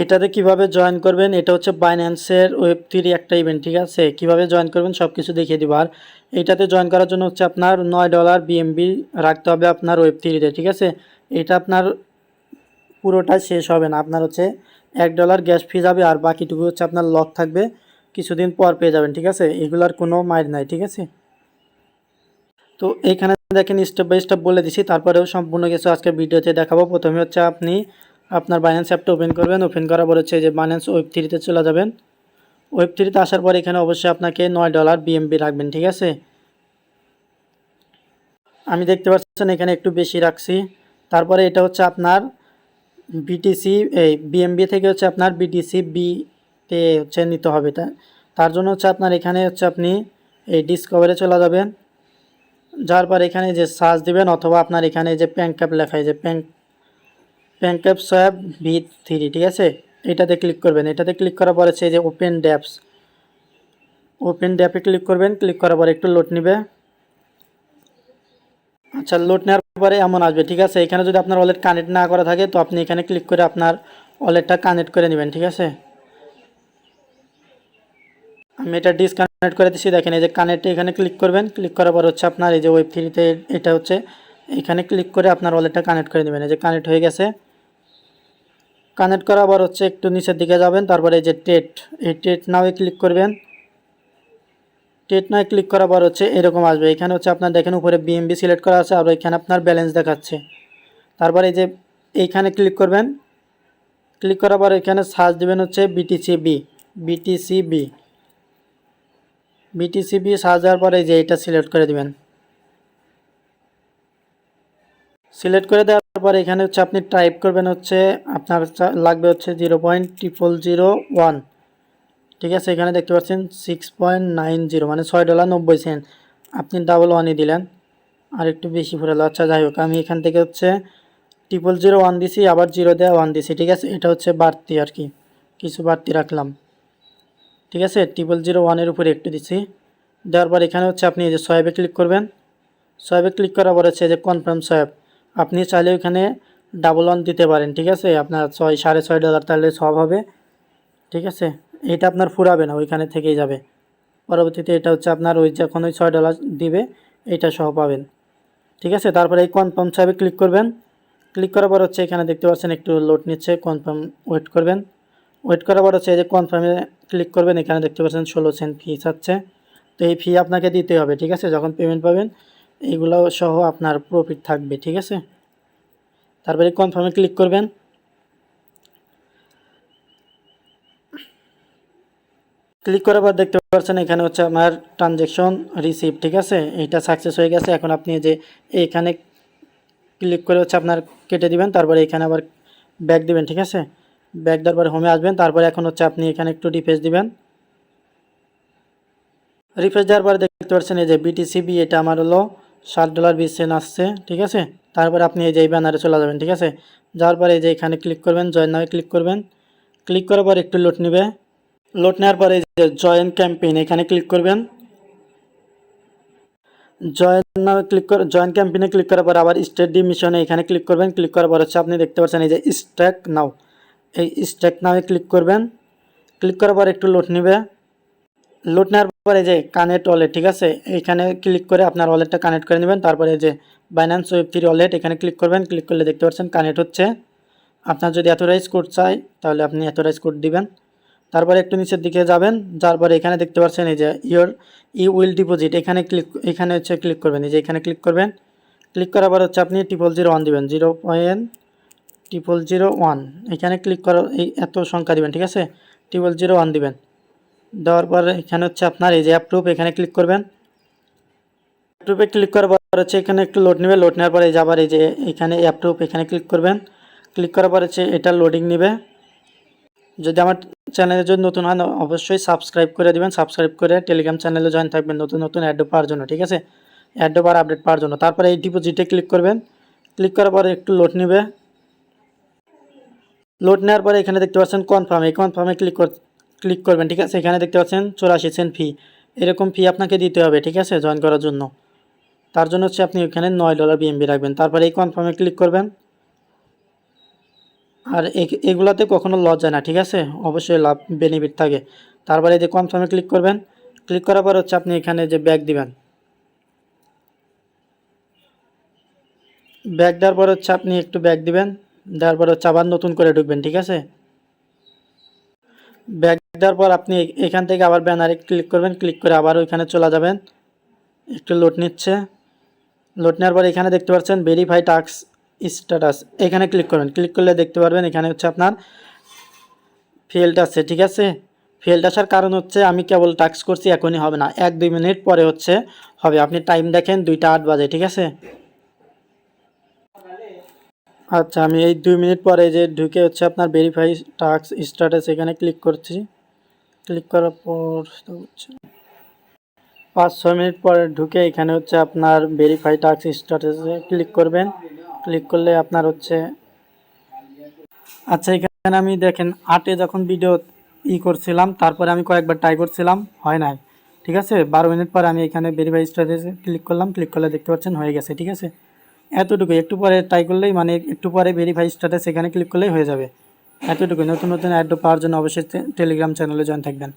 এটাতে কিভাবে জয়েন করবেন, এটা হচ্ছে বাইন্যান্সের ওয়েব3 একটা ইভেন্ট, ঠিক আছে। কিভাবে জয়েন করবেন সব কিছু দেখিয়ে দিব। আর এইটাতে জয়েন করার জন্য হচ্ছে আপনার $9 বিএমবি রাখতে হবে আপনার ওয়েব3তে, ঠিক আছে। এটা আপনার পুরোটা শেষ হবে না, আপনার হচ্ছে $1 গ্যাস ফি যাবে, আর বাকিটুকু হচ্ছে আপনার লক থাকবে, কিছুদিন পর পেয়ে যাবেন, ঠিক আছে। এগুলার কোনো মাইর নাই, ঠিক আছে। তো এইখানে দেখেন স্টেপ বাই স্টেপ বলে দিছি, তারপরেও সম্পূর্ণ কিছু আজকে ভিডিওতে দেখাবো। প্রথমে হচ্ছে আপনি আপনার বাইন্যান্স অ্যাপটা ওপেন করবেন। ওপেন করার পর হচ্ছে যে বাইন্যান্স ওয়েব3তে চলে যাবেন। ওয়েব3তে আসার পর এখানে অবশ্যই আপনাকে $9 বিএমবি রাখবেন, ঠিক আছে। আমি দেখতে পাচ্ছেন এখানে একটু বেশি রাখছি। তারপরে এটা হচ্ছে আপনার বিটিসি, এই বিএমবি থেকে হচ্ছে আপনার বিটিসি বিতে হচ্ছে নিতে হবে। তার জন্য হচ্ছে আপনার এখানে হচ্ছে আপনি এই ডিসকভারে চলে যাবেন। যার পর এখানে যে সার্চ দিবেন, অথবা আপনার এখানে যে প্যানক্যাপ লেখা, যে প্যানক্যাপ সোয়াপ V3, ঠিক আছে। এটাতে ক্লিক করবেন। এটাতে ক্লিক করার পর হচ্ছে যে ওপেন ড্যাপে ক্লিক করবেন। ক্লিক করার পর একটু লোড নেবে। আচ্ছা, লোড নেওয়ার পরে এমন আসবে, ঠিক আছে। এখানে যদি আপনার ওয়ালেট কানেক্ট না করা থাকে তো আপনি এখানে ক্লিক করে আপনার ওয়ালেটটা কানেক্ট করে নেবেন, ঠিক আছে। আমি এটা ডিসকানেক্ট করে দিচ্ছি। দেখেন এই যে কানেক্টে এখানে ক্লিক করবেন। ক্লিক করার পর হচ্ছে আপনার এই যে ওয়েব3তে এটা হচ্ছে এখানে ক্লিক করে আপনার ওয়ালেটটা কানেক্ট করে নেবেন। এই যে কানেক্ট হয়ে গেছে। কানেক্ট করার পর হচ্ছে একটু নিচের দিকে যাবেন, তারপরে এই যে টেট নাওয়ে ক্লিক করবেন। টেট নাওয়ে ক্লিক করার পর হচ্ছে এরকম আসবে। এখানে হচ্ছে আপনার দেখেন উপরে বিএমবি সিলেক্ট করা আছে, আর এখানে আপনার ব্যালেন্স দেখাচ্ছে। তারপরে এই যে এইখানে ক্লিক করবেন। ক্লিক করার পর এখানে সার্চ দেবেন হচ্ছে বিটিসিবি সার্চ দেওয়ার পরে যে এটা সিলেক্ট করে দিবেন। সিলেক্ট করে দেওয়ার পর এখানে হচ্ছে আপনি টাইপ করবেন হচ্ছে আপনার লাগবে হচ্ছে 0.0001, ঠিক আছে। এখানে দেখতে পাচ্ছেন 6.90 মানে $6.90। আপনি ডাবল ওয়ানই দিলেন, আর একটু বেশি ফুরালো। আচ্ছা যাই হোক, আমি এখান থেকে হচ্ছে 0.001 দিছি, আবার 0 দেওয়া 1 দিছি, ঠিক আছে। এটা হচ্ছে বাড়তি আর কি, কিছু বাড়তি রাখলাম, ঠিক আছে। 0.001-এর উপরে একটু দিছি। দেওয়ার পর এখানে হচ্ছে আপনি এই যে সোয়াইপে ক্লিক করবেন। সোয়াইপে ক্লিক করার পর হচ্ছে যে কনফার্ম সোয়াইপ। আপনি চাইলে ওইখানে ডাবল ওয়ান দিতে পারেন, ঠিক আছে। আপনার $6.5 তাহলে সব হবে, ঠিক আছে। এটা আপনার ফুরাবে না, ওইখানে থেকেই যাবে। পরবর্তীতে এটা হচ্ছে আপনার ওই যখন ওই $6 দিবে এটা সহ পাবেন, ঠিক আছে। তারপরে এই কনফার্ম সোয়াইপে ক্লিক করবেন। ক্লিক করার পর হচ্ছে এখানে দেখতে পাচ্ছেন একটু লোড নিচ্ছে, কনফার্ম ওয়েট করবেন। ওয়েট করার পর হচ্ছে এই যে কনফার্মে ক্লিক করবেন। এখানে দেখতে পাচ্ছেন 16 সেন্ট ফি চাচ্ছে। তো এই ফি আপনাকে দিতে হবে, ঠিক আছে। যখন পেমেন্ট পাবেন এইগুলো সহ আপনার প্রফিট থাকবে, ঠিক আছে। তারপরে কনফার্মে ক্লিক করবেন। ক্লিক করার পর দেখতে পাচ্ছেন এখানে হচ্ছে আমার ট্রানজ্যাকশন রিসিভ, ঠিক আছে। এটা সাকসেস হয়ে গেছে। এখন আপনি যে এইখানে ক্লিক করে হচ্ছে আপনার কেটে দিবেন, তারপরে এখানে আবার ব্যাক দিবেন, ঠিক আছে। ব্যাক দেওয়ার পরে হোমে আসবেন। তারপরে এখন হচ্ছে আপনি এখানে একটু রিফ্রেশ দিবেন। রিফ্রেশ দেওয়ার পরে দেখতে পাচ্ছেন এই যে বিটিসিবি, এটা আমার হলো $7.20 আসছে, ঠিক আছে। তারপরে আপনি এই যে এই ব্যানারে চলে যাবেন, ঠিক আছে। যাওয়ার পরে এই যে এখানে ক্লিক করবেন, জয়েন নামে ক্লিক করবেন। ক্লিক করার পর একটু লোড নেবে। লোড নেওয়ার পরে এই যে জয়েন ক্যাম্পেইন এখানে ক্লিক করবেন। জয়েন ক্যাম্পেইনে ক্লিক করার পর আবার স্টেট ডি মিশনে এখানে ক্লিক করবেন। ক্লিক করার পর হচ্ছে আপনি দেখতে পাচ্ছেন এই যে স্ট্যাক নাও, এই স্ট্যাক নাওয়ে ক্লিক করবেন। ক্লিক করার পর একটু লোড নেবে। লোড নেওয়ার পরে যে কানেক্ট ওয়ালেট, ঠিক আছে, এখানে ক্লিক করে আপনার ওয়ালেটটা কানেক্ট করে নেবেন। তারপরে যে বাইন্যান্স ওয়েব3 ওয়ালেট এখানে ক্লিক করবেন। ক্লিক করলে দেখতে পাচ্ছেন কানেক্ট হচ্ছে। আপনার যদি অথরাইজ কোড চাই তাহলে আপনি অথরাইজ কোড দিবেন। তারপরে একটু নিচের দিকে যাবেন, যার পরে এখানে দেখতে পাচ্ছেন এই যে ইউ উইল ডিপোজিট, এখানে হচ্ছে ক্লিক করবেন। এই যে এখানে ক্লিক করবেন। ক্লিক করার পর হচ্ছে আপনি 0.001 দিবেন, 0.001 এখানে ক্লিক করার এই এত সংখ্যা দিবেন, ঠিক আছে। 0.001 দিবেন। দেওয়ার পর এখানে হচ্ছে আপনার এই যে অ্যাপ্রুভ, এখানে ক্লিক করবেন। অ্যাপ্রুভে ক্লিক করার পর হচ্ছে এখানে একটু লোড নেবে। লোড নেওয়ার পরে এই যে আবার এই যে এখানে অ্যাপ্রুভ, এখানে ক্লিক করবেন। ক্লিক করার পর হচ্ছে এটা লোডিং নেবে। যদি আমার চ্যানেলে যদি নতুন হয় অবশ্যই সাবস্ক্রাইব করে দিবেন। সাবস্ক্রাইব করে টেলিগ্রাম চ্যানেলে জয়েন থাকবেন নতুন নতুন অ্যাড পাওয়ার জন্য, ঠিক আছে। অ্যাড পাওয়ার আপডেট পাওয়ার জন্য। তারপরে এই ডিপোজিটে ক্লিক করবেন। ক্লিক করার পরে একটু লোড নেবে। লোড নেওয়ার পরে এখানে দেখতে পাচ্ছেন কনফার্ম, এই কনফার্মে ক্লিক করবেন, ঠিক আছে। এখানে দেখতে পাচ্ছেন 84 সেন্ট ফি, এরকম ফি আপনাকে দিতে হবে, ঠিক আছে, জয়েন করার জন্য। তার জন্য হচ্ছে আপনি এখানে $9 বিএমবি রাখবেন। তারপরে এই কনফার্মে ক্লিক করবেন। আর এগুলাতে কখনো লস যায় না, ঠিক আছে, অবশ্যই লাভ বেনিফিট থাকে। তারপরে এই যে কনফার্মে ক্লিক করবেন, ক্লিক করার পর হচ্ছে আপনি এখানে যে ব্যাক দিবেন, ব্যাক দেওয়ার পর হচ্ছে আপনি একটু ব্যাক দিবেন, দেওয়ার পর হচ্ছে আবার নতুন করে ঢুকবেন, ঠিক আছে। ব্যাক দেওয়ার পর আপনি এখান থেকে আবার ব্যানারে ক্লিক করবেন, ক্লিক করে আবার ওইখানে চলে যাবেন। একটু লোড নিচ্ছে, লোড নেওয়ার পর এখানে দেখতে পাচ্ছেন ভেরিফাই টাস্ক স্ট্যাটাস, এখানে ক্লিক করবেন। ক্লিক করলে দেখতে পারবেন এখানে হচ্ছে আপনার ফেল্ড আছে, ঠিক আছে। ফেল্ড আসার কারণ হচ্ছে আমি কেবল টাস্ক করছি, এখনই হবে না, 1-2 মিনিট পরে হচ্ছে হবে। আপনি টাইম দেখেন 2টা 8 বাজে, ঠিক আছে। আচ্ছা, আমি এই 2 মিনিট পরে যে ঢুকে হচ্ছে আপনার ভেরিফাই টাস্ক স্ট্যাটাস এখানে ক্লিক করছি। ক্লিক করার পর হচ্ছে 5-6 মিনিট পরে ঢুকে এখানে হচ্ছে আপনার ভেরিফাই টাস্ক স্ট্যাটাসে ক্লিক করবেন। ক্লিক করলে আপনার হচ্ছে, আচ্ছা এখানে আমি দেখেন 8-এ যখন ভিডিও করছিলাম, তারপরে আমি কয়েকবার ট্রাই করছিলাম, হয় নাই, ঠিক আছে। 12 মিনিট পরে আমি এখানে ভেরিফাই স্ট্যাটাসে ক্লিক করলাম, ক্লিক করলে দেখতে পাচ্ছেন হয়ে গেছে, ঠিক আছে। এতটুকু, একটু পরে ট্রাই করলেই, মানে একটু পরে ভেরিফাই স্ট্যাটাস এখানে ক্লিক করলেই হয়ে যাবে। এতটুকু। নতুন নতুন অ্যাড পাওয়ার জন্য অবশ্যই টেলিগ্রাম চ্যানেলে জয়েন থাকবেন।